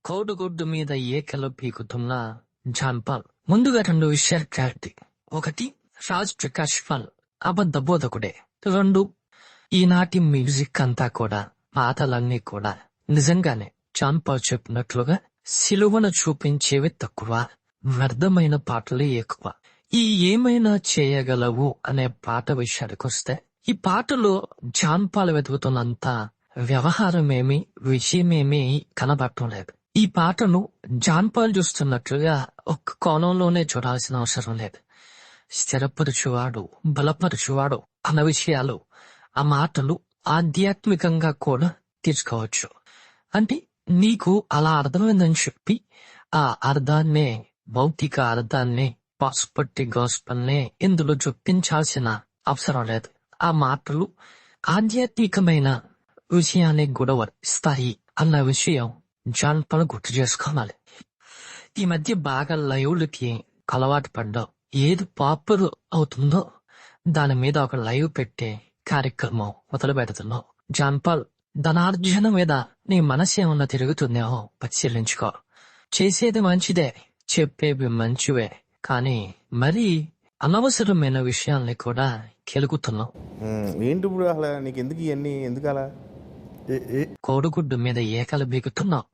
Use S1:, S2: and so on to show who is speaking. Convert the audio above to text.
S1: కోడిగుడ్డు మీద ఏకలు పీకుతున్న జాన్పాల్. ముందుగా 2 విషయాలు క్లారిటీ. 1, రాజ్ ప్రకాష్ పాల్ అబద్ధ బోధకుడే. 2, ఈనాటి మ్యూజిక్ అంతా కూడా, పాటలన్నీ కూడా నిజంగానే జాన్పాల్ చెప్పినట్లుగా సిలువను చూపించేవి తక్కువ, వ్యర్థమైన పాటలే ఎక్కువ. ఈ ఏమైనా చేయగలవు అనే పాట విషయానికొస్తే, ఈ పాటలో జాన్పాల్ వెతుకుతున్నంత వ్యవహారమేమి, విషయమేమీ కనబడటం లేదు. ఈ పాటను జాన్పాల్ చూస్తున్నట్లుగా ఒక్క కోణంలోనే చూడాల్సిన అవసరం లేదు. స్థిరపరచువాడు, బలపరచువాడు అన్న విషయాలు, ఆ మాటలు ఆధ్యాత్మికంగా కూడా తీసుకోవచ్చు. అంటే నీకు అలా అర్థమైందని చెప్పి ఆ అర్థాన్నే, భౌతిక అర్థాన్నే, పాస్పట్టి గాస్పల్నే ఇందులో చొప్పించాల్సిన అవసరం లేదు. ఆ మాటలు ఆధ్యాత్మికమైన విషయాన్ని కూడా ఇస్తాయి అన్న విషయం జాన్పాల్ గుర్తు చేసుకోవాలి. ఈ మధ్య బాగా లైవ్లకి అలవాటు పడ్డావు. ఏది పాపులర్ అవుతుందో దాని మీద ఒక లైవ్ పెట్టే కార్యక్రమం మొదలు పెడుతున్నావు. జాన్పాల్, ధనార్జన మీద నీ మనసు ఏమన్నా తిరుగుతుందేమో పరిశీలించుకో. చేసేది మంచిదే, చెప్పేవి మంచివే, కానీ మరీ అనవసరమైన విషయాల్ని కూడా కెలుగుతున్నావు.
S2: ఏంటి ఇప్పుడు అసలు నీకు ఎందుకు ఇవన్నీ, ఎందుకు అలా?
S1: కోడిగుడ్డు మీద ఏకలు బీగుతున్నావు.